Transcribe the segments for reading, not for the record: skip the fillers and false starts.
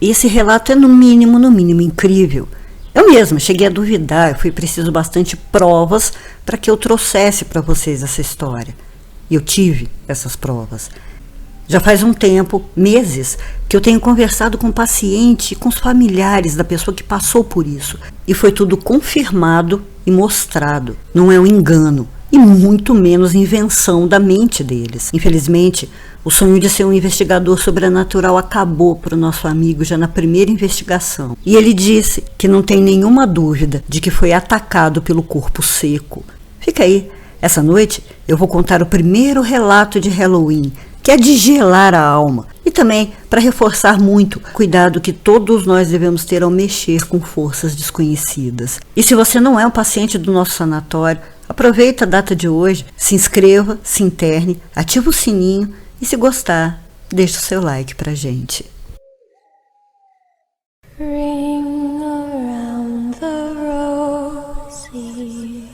Esse relato é no mínimo incrível. Eu mesma cheguei a duvidar, foi preciso bastante provas para que eu trouxesse para vocês essa história. E eu tive essas provas. Já faz um tempo, meses, que eu tenho conversado com o paciente e com os familiares da pessoa que passou por isso. E foi tudo confirmado e mostrado. Não é um engano e muito menos invenção da mente deles. Infelizmente, o sonho de ser um investigador sobrenatural acabou para o nosso amigo já na primeira investigação. E ele disse que não tem nenhuma dúvida de que foi atacado pelo corpo seco. Fica aí, essa noite eu vou contar o primeiro relato de Halloween, que é de gelar a alma. E também para reforçar muito o cuidado que todos nós devemos ter ao mexer com forças desconhecidas. E se você não é um paciente do nosso sanatório, aproveita a data de hoje, se inscreva, se interne, ativa o sininho e se gostar, deixa o seu like pra gente. Ring around the rosy.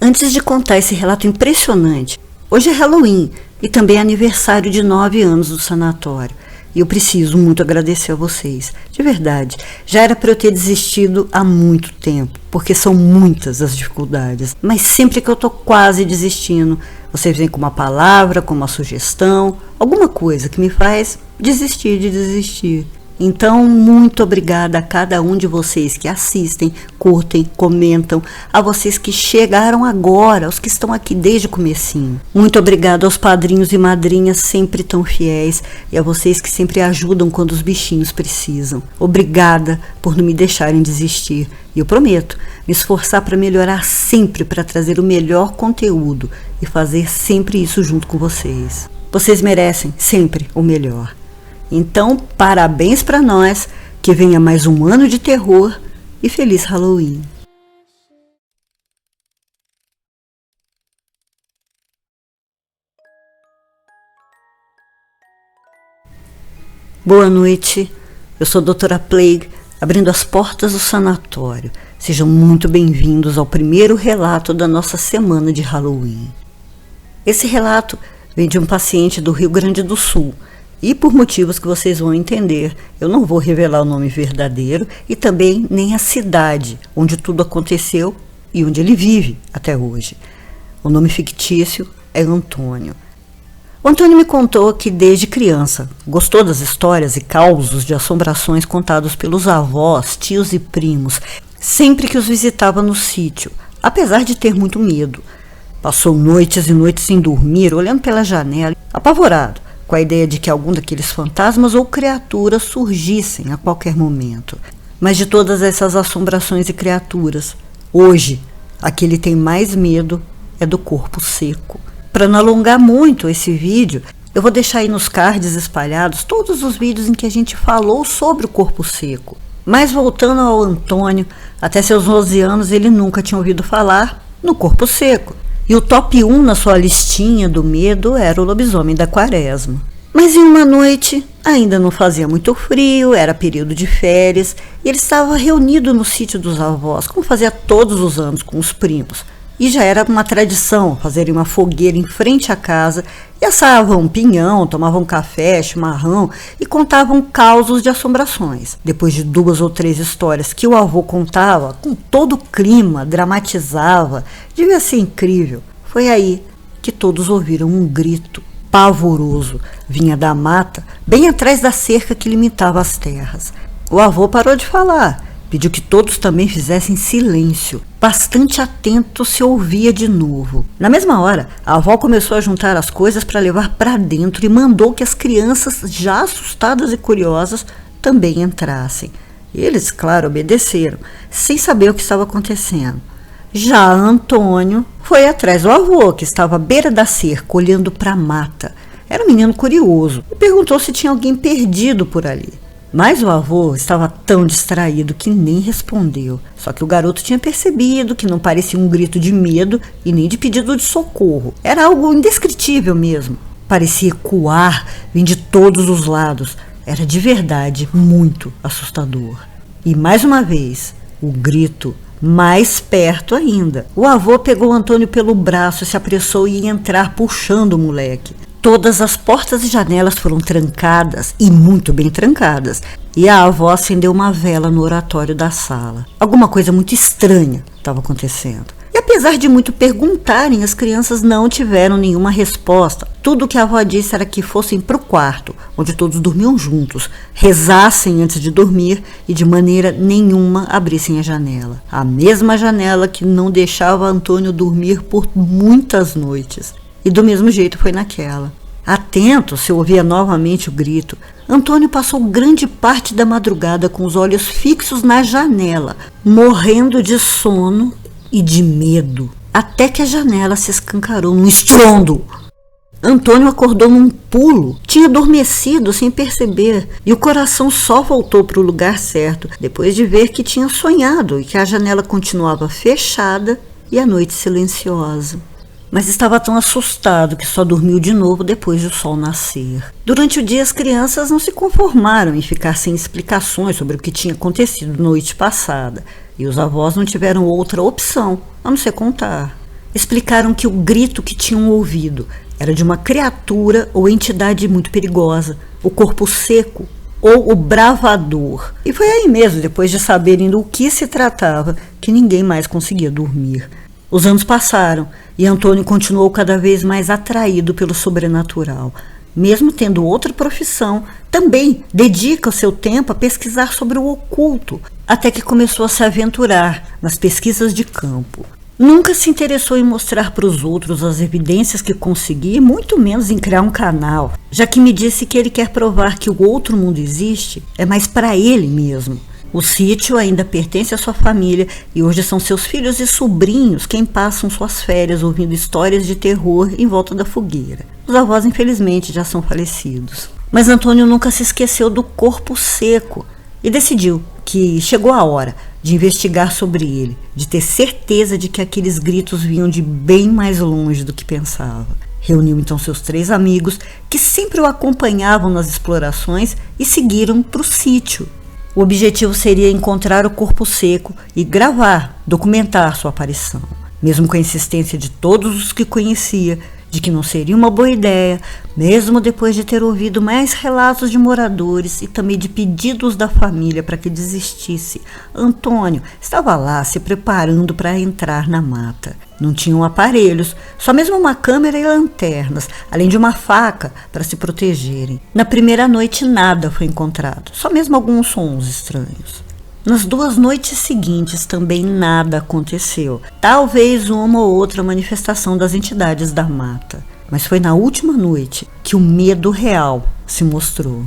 Antes de contar esse relato impressionante, hoje é Halloween e também é aniversário de 9 anos do sanatório. E eu preciso muito agradecer a vocês. De verdade, já era para eu ter desistido há muito tempo, porque são muitas as dificuldades. Mas sempre que eu tô quase desistindo, vocês vêm com uma palavra, com uma sugestão, alguma coisa que me faz desistir de desistir. Então, muito obrigada a cada um de vocês que assistem, curtem, comentam, a vocês que chegaram agora, aos que estão aqui desde o comecinho. Muito obrigada aos padrinhos e madrinhas sempre tão fiéis e a vocês que sempre ajudam quando os bichinhos precisam. Obrigada por não me deixarem desistir. E eu prometo me esforçar para melhorar sempre, para trazer o melhor conteúdo e fazer sempre isso junto com vocês. Vocês merecem sempre o melhor. Então, parabéns para nós, que venha mais um ano de terror e feliz Halloween. Boa noite, eu sou a Doutora Plague, abrindo as portas do sanatório. Sejam muito bem-vindos ao primeiro relato da nossa semana de Halloween. Esse relato vem de um paciente do Rio Grande do Sul. E por motivos que vocês vão entender, eu não vou revelar o nome verdadeiro e também nem a cidade onde tudo aconteceu e onde ele vive até hoje. O nome fictício é Antônio. O Antônio me contou que desde criança gostou das histórias e causos de assombrações contados pelos avós, tios e primos, sempre que os visitava no sítio, apesar de ter muito medo. Passou noites e noites sem dormir, olhando pela janela, apavorado, com a ideia de que algum daqueles fantasmas ou criaturas surgissem a qualquer momento. Mas de todas essas assombrações e criaturas, hoje, a que ele tem mais medo é do corpo seco. Para não alongar muito esse vídeo, eu vou deixar aí nos cards espalhados todos os vídeos em que a gente falou sobre o corpo seco. Mas voltando ao Antônio, até seus 11 anos ele nunca tinha ouvido falar no corpo seco. E o top 1 na sua listinha do medo era o lobisomem da Quaresma. Mas em uma noite, ainda não fazia muito frio, era período de férias, e ele estava reunido no sítio dos avós, como fazia todos os anos com os primos. E já era uma tradição fazerem uma fogueira em frente à casa, e assavam pinhão, tomavam café, chimarrão e contavam causos de assombrações. Depois de 2 ou 3 histórias que o avô contava, com todo o clima, dramatizava, devia ser incrível. Foi aí que todos ouviram um grito pavoroso. Vinha da mata, bem atrás da cerca que limitava as terras. O avô parou de falar. Pediu que todos também fizessem silêncio. Bastante atento se ouvia de novo. Na mesma hora, a avó começou a juntar as coisas para levar para dentro e mandou que as crianças, já assustadas e curiosas, também entrassem. Eles, claro, obedeceram, sem saber o que estava acontecendo. Já Antônio foi atrás do avô, que estava à beira da cerca, olhando para a mata. Era um menino curioso e perguntou se tinha alguém perdido por ali. Mas o avô estava tão distraído que nem respondeu. Só que o garoto tinha percebido que não parecia um grito de medo e nem de pedido de socorro. Era algo indescritível mesmo. Parecia ecoar, vir de todos os lados. Era de verdade muito assustador. E mais uma vez, o grito mais perto ainda. O avô pegou o Antônio pelo braço e se apressou em entrar puxando o moleque. Todas as portas e janelas foram trancadas, e muito bem trancadas, e a avó acendeu uma vela no oratório da sala. Alguma coisa muito estranha estava acontecendo. E apesar de muito perguntarem, as crianças não tiveram nenhuma resposta. Tudo o que a avó disse era que fossem para o quarto, onde todos dormiam juntos, rezassem antes de dormir e de maneira nenhuma abrissem a janela. A mesma janela que não deixava Antônio dormir por muitas noites. E do mesmo jeito foi naquela. Atento, se ouvia novamente o grito, Antônio passou grande parte da madrugada com os olhos fixos na janela, morrendo de sono e de medo, até que a janela se escancarou num estrondo. Antônio acordou num pulo, tinha adormecido sem perceber, e o coração só voltou para o lugar certo, depois de ver que tinha sonhado e que a janela continuava fechada e a noite silenciosa. Mas estava tão assustado que só dormiu de novo depois do sol nascer. Durante o dia, as crianças não se conformaram em ficar sem explicações sobre o que tinha acontecido noite passada, e os avós não tiveram outra opção a não ser contar. Explicaram que o grito que tinham ouvido era de uma criatura ou entidade muito perigosa, o corpo seco ou o bravador. E foi aí mesmo, depois de saberem do que se tratava, que ninguém mais conseguia dormir. Os anos passaram e Antônio continuou cada vez mais atraído pelo sobrenatural. Mesmo tendo outra profissão, também dedica o seu tempo a pesquisar sobre o oculto, até que começou a se aventurar nas pesquisas de campo. Nunca se interessou em mostrar para os outros as evidências que conseguia, muito menos em criar um canal, já que me disse que ele quer provar que o outro mundo existe, é mais para ele mesmo. O sítio ainda pertence à sua família e hoje são seus filhos e sobrinhos quem passam suas férias ouvindo histórias de terror em volta da fogueira. Os avós, infelizmente, já são falecidos. Mas Antônio nunca se esqueceu do corpo seco e decidiu que chegou a hora de investigar sobre ele, de ter certeza de que aqueles gritos vinham de bem mais longe do que pensava. Reuniu então seus 3 amigos, que sempre o acompanhavam nas explorações, e seguiram para o sítio. O objetivo seria encontrar o corpo seco e gravar, documentar sua aparição. Mesmo com a insistência de todos os que conhecia, de que não seria uma boa ideia, mesmo depois de ter ouvido mais relatos de moradores e também de pedidos da família para que desistisse, Antônio estava lá se preparando para entrar na mata. Não tinham aparelhos, só mesmo uma câmera e lanternas, além de uma faca para se protegerem. Na primeira noite nada foi encontrado, só mesmo alguns sons estranhos. Nas 2 noites seguintes também nada aconteceu, talvez uma ou outra manifestação das entidades da mata. Mas foi na última noite que o medo real se mostrou.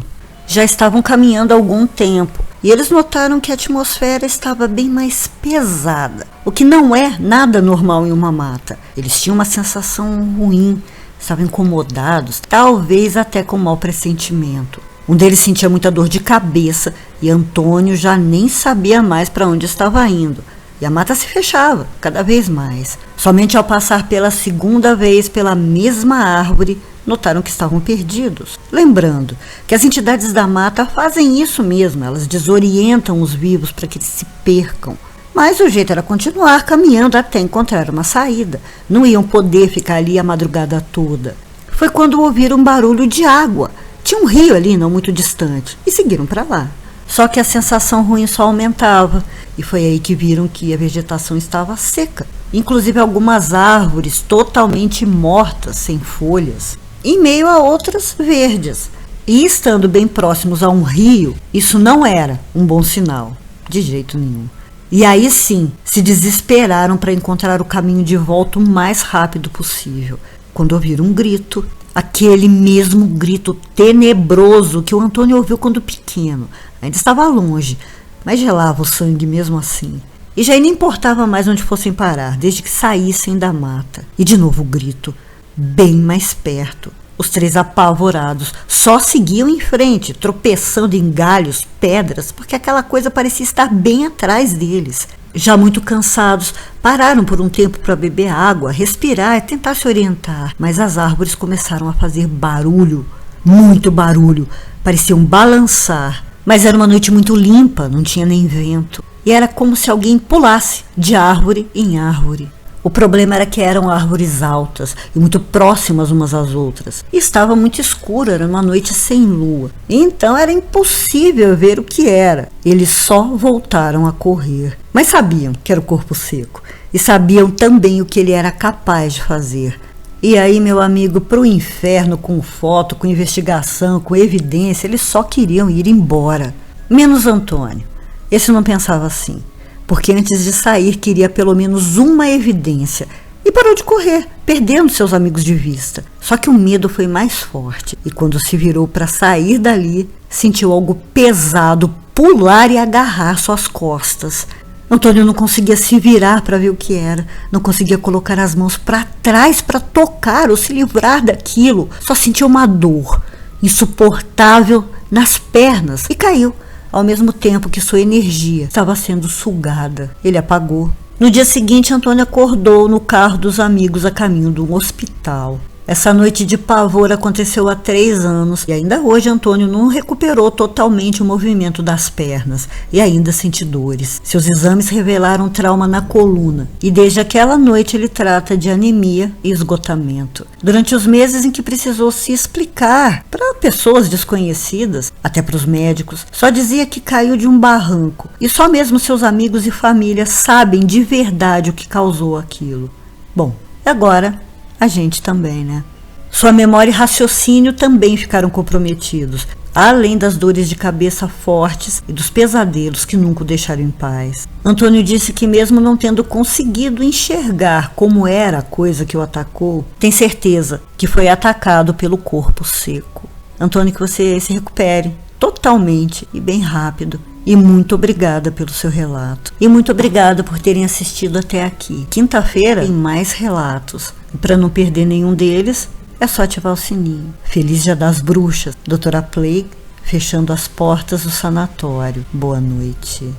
Já estavam caminhando há algum tempo e eles notaram que a atmosfera estava bem mais pesada, o que não é nada normal em uma mata. Eles tinham uma sensação ruim, estavam incomodados, talvez até com mau pressentimento. Um deles sentia muita dor de cabeça e Antônio já nem sabia mais para onde estava indo. E a mata se fechava cada vez mais. Somente ao passar pela 2ª vez pela mesma árvore, notaram que estavam perdidos. Lembrando que as entidades da mata fazem isso mesmo, elas desorientam os vivos para que eles se percam. Mas o jeito era continuar caminhando até encontrar uma saída. Não iam poder ficar ali a madrugada toda. Foi quando ouviram um barulho de água. Tinha um rio ali, não muito distante, e seguiram para lá. Só que a sensação ruim só aumentava, e foi aí que viram que a vegetação estava seca. Inclusive algumas árvores totalmente mortas, sem folhas, em meio a outras verdes. E estando bem próximos a um rio, isso não era um bom sinal, de jeito nenhum. E aí sim, se desesperaram para encontrar o caminho de volta o mais rápido possível, quando ouviram um grito. Aquele mesmo grito tenebroso que o Antônio ouviu quando pequeno. Ainda estava longe, mas gelava o sangue mesmo assim. E já nem importava mais onde fossem parar, desde que saíssem da mata. E de novo o grito, bem mais perto. Os 3 apavorados só seguiam em frente, tropeçando em galhos, pedras, porque aquela coisa parecia estar bem atrás deles. Já muito cansados, pararam por um tempo para beber água, respirar e tentar se orientar. Mas as árvores começaram a fazer barulho, muito barulho, pareciam balançar. Mas era uma noite muito limpa, não tinha nem vento. E era como se alguém pulasse de árvore em árvore. O problema era que eram árvores altas e muito próximas umas às outras. E estava muito escuro, era uma noite sem lua. Então era impossível ver o que era. Eles só voltaram a correr. Mas sabiam que era o corpo seco. E sabiam também o que ele era capaz de fazer. E aí, meu amigo, pro inferno com foto, com investigação, com evidência, eles só queriam ir embora. Menos Antônio. Esse não pensava assim. Porque antes de sair queria pelo menos uma evidência e parou de correr, perdendo seus amigos de vista. Só que o medo foi mais forte e quando se virou para sair dali, sentiu algo pesado pular e agarrar suas costas. Antônio não conseguia se virar para ver o que era, não conseguia colocar as mãos para trás para tocar ou se livrar daquilo. Só sentia uma dor insuportável nas pernas e caiu. Ao mesmo tempo que sua energia estava sendo sugada. Ele apagou. No dia seguinte, Antônio acordou no carro dos amigos a caminho de um hospital. Essa noite de pavor aconteceu há 3 anos e ainda hoje Antônio não recuperou totalmente o movimento das pernas e ainda sente dores. Seus exames revelaram trauma na coluna e desde aquela noite ele trata de anemia e esgotamento. Durante os meses em que precisou se explicar para pessoas desconhecidas, até para os médicos, só dizia que caiu de um barranco e só mesmo seus amigos e família sabem de verdade o que causou aquilo. Bom, agora a gente também, né? Sua memória e raciocínio também ficaram comprometidos, além das dores de cabeça fortes e dos pesadelos que nunca o deixaram em paz. Antônio disse que mesmo não tendo conseguido enxergar como era a coisa que o atacou, tem certeza que foi atacado pelo corpo seco. Antônio, que você se recupere totalmente e bem rápido. E muito obrigada pelo seu relato. E muito obrigada por terem assistido até aqui. Quinta-feira tem mais relatos. E para não perder nenhum deles, é só ativar o sininho. Feliz Dia das Bruxas. Doutora Plague fechando as portas do sanatório. Boa noite.